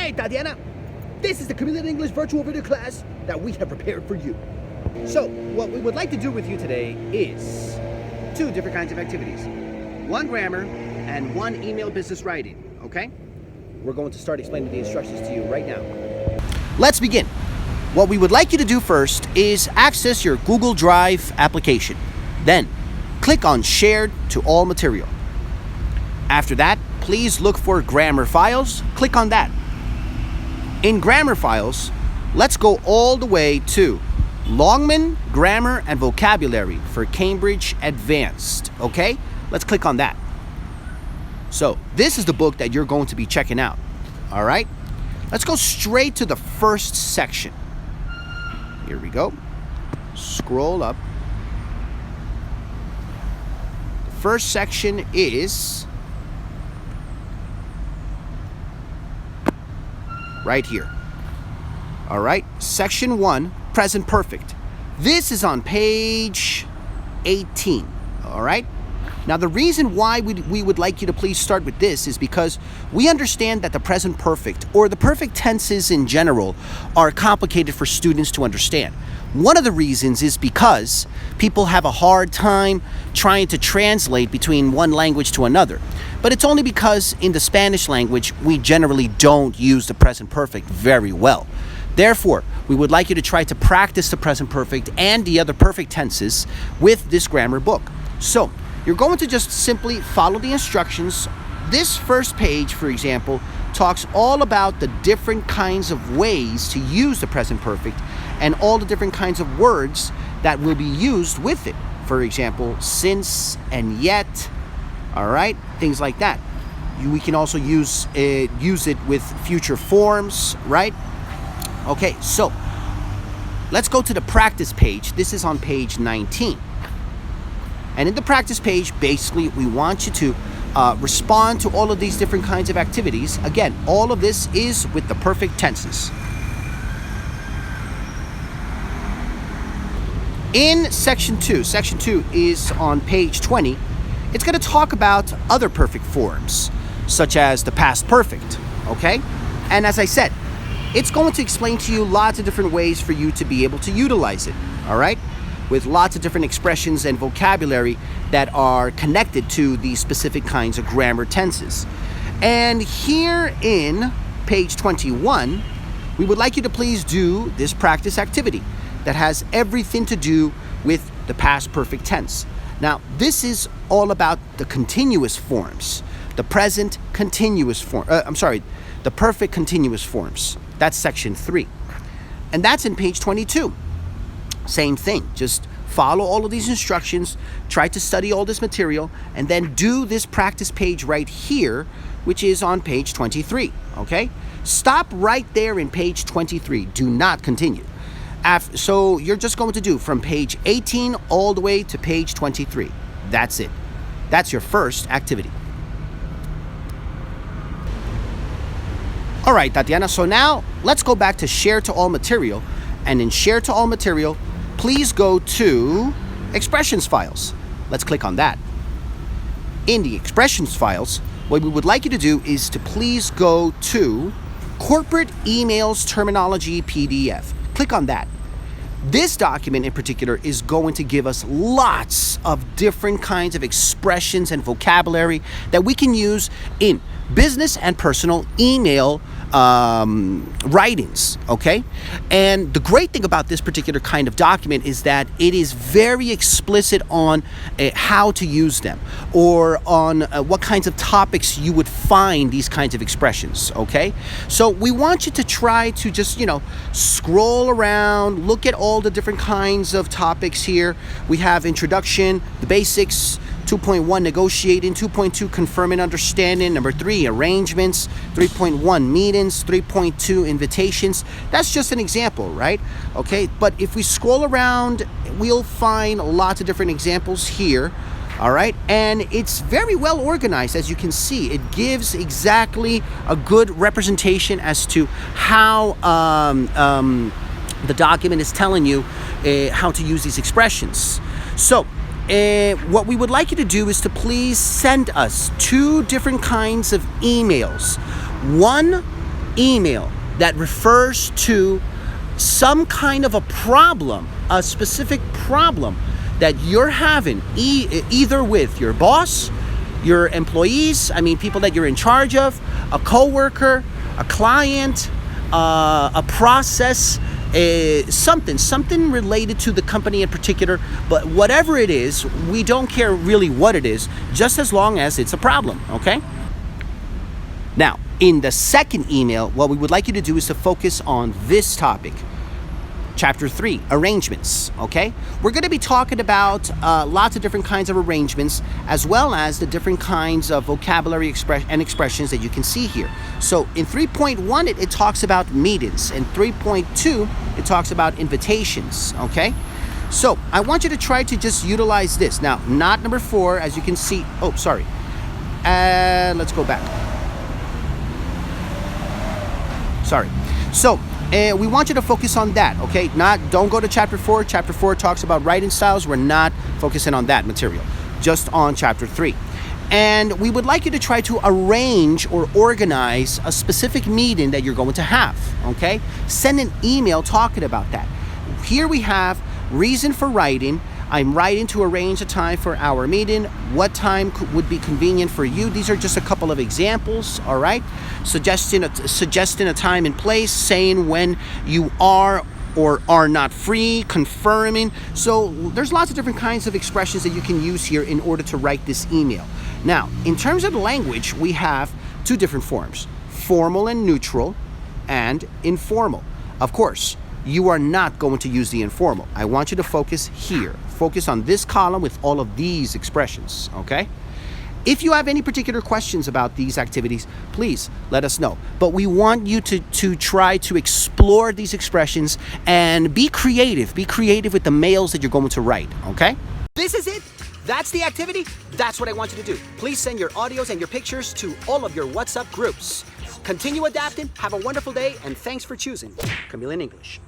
Alright, Tatiana, this is the Chameleon English virtual video class that we have prepared for you. So, what we would like to do with you today is two different kinds of activities. One grammar and one email business writing, okay? We're going to start explaining the instructions to you right now. Let's begin. What we would like you to do first is access your Google Drive application. Then, click on Shared to All Material. After that, please look for grammar files. Click on that. In grammar files, let's go all the way to Longman Grammar and Vocabulary for Cambridge Advanced. Okay? Let's click on that. So, this is the book that you're going to be checking out. All right? Let's go straight to the first section. Here we go. Scroll up. The first section is right here. All right, section 1, present perfect. This is on page 18. All right. Now, the reason why we would like you to please start with this is because we understand that the present perfect, or the perfect tenses in general, are complicated for students to understand. One of the reasons is because people have a hard time trying to translate between one language to another. But it's only because in the Spanish language, we generally don't use the present perfect very well. Therefore, we would like you to try to practice the present perfect and the other perfect tenses with this grammar book. So, you're going to just simply follow the instructions. This first page, for example, talks all about the different kinds of ways to use the present perfect and all the different kinds of words that will be used with it. For example, since and yet, all right, things like that. We can also use it with future forms, right? Okay, so let's go to the practice page. This is on page 19. And in the practice page, basically, we want you to respond to all of these different kinds of activities. Again, all of this is with the perfect tenses. In section 2 is on page 20. It's going to talk about other perfect forms, such as the past perfect, okay? And as I said, it's going to explain to you lots of different ways for you to be able to utilize it, all right? With lots of different expressions and vocabulary that are connected to these specific kinds of grammar tenses. And here in page 21, we would like you to please do this practice activity that has everything to do with the past perfect tense. Now, this is all about the continuous forms, the present continuous form. The perfect continuous forms. That's section 3. And that's in page 22. Same thing, just follow all of these instructions, try to study all this material, and then do this practice page right here, which is on page 23, okay? Stop right there in page 23. Do not continue. So you're just going to do from page 18 all the way to page 23. That's it. That's your first activity. All right, Tatiana, so now let's go back to Share to All Material. And in Share to All Material, please go to Expressions Files. Let's click on that. In the Expressions Files, what we would like you to do is to please go to Corporate Emails Terminology PDF. Click on that. This document in particular is going to give us lots of different kinds of expressions and vocabulary that we can use in business and personal email writings, okay? And the great thing about this particular kind of document is that it is very explicit on how to use them, or on what kinds of topics you would find these kinds of expressions, okay? So we want you to try to just, scroll around, look at all the different kinds of topics here. We have introduction, the basics, 2.1 negotiating, 2.2 confirm and understanding, number 3 arrangements, 3.1 meetings, 3.2 invitations. That's just an example, right? Okay, but if we scroll around, we'll find lots of different examples here. All right, and it's very well organized, as you can see. It gives exactly a good representation as to how the document is telling you how to use these expressions. So what we would like you to do is to please send us 2 different kinds of emails. One email that refers to some kind of a problem, a specific problem that you're having, either with your boss, your employees, people that you're in charge of, a coworker, a client, a process, something related to the company in particular. But whatever it is, we don't care really what it is, just as long as it's a problem, okay? Now, in the second email, what we would like you to do is to focus on this topic. Chapter 3, arrangements, okay? We're going to be talking about lots of different kinds of arrangements, as well as the different kinds of vocabulary and expressions that you can see here. So in 3.1, it talks about meetings. In 3.2, it talks about invitations, okay? So I want you to try to just utilize this. Now, not number 4, as you can see. Oh, sorry. Let's go back. Sorry. So we want you to focus on that, okay? Don't go to chapter 4. Chapter 4 talks about writing styles. We're not focusing on that material, just on chapter 3. And we would like you to try to arrange or organize a specific meeting that you're going to have, okay? Send an email talking about that. Here we have reason for writing. I'm writing to arrange a time for our meeting. What time would be convenient for you? These are just a couple of examples, all right? Suggesting a time and place, saying when you are or are not free, confirming. So there's lots of different kinds of expressions that you can use here in order to write this email. Now, in terms of the language, we have 2 different forms, formal and neutral, and informal. Of course, you are not going to use the informal. I want you to focus here. Focus on this column with all of these expressions, okay? If you have any particular questions about these activities, please let us know. But we want you to try to explore these expressions and be creative. Be creative with the mails that you're going to write, okay? This is it. That's the activity. That's what I want you to do. Please send your audios and your pictures to all of your WhatsApp groups. Continue adapting. Have a wonderful day, and thanks for choosing Chameleon English.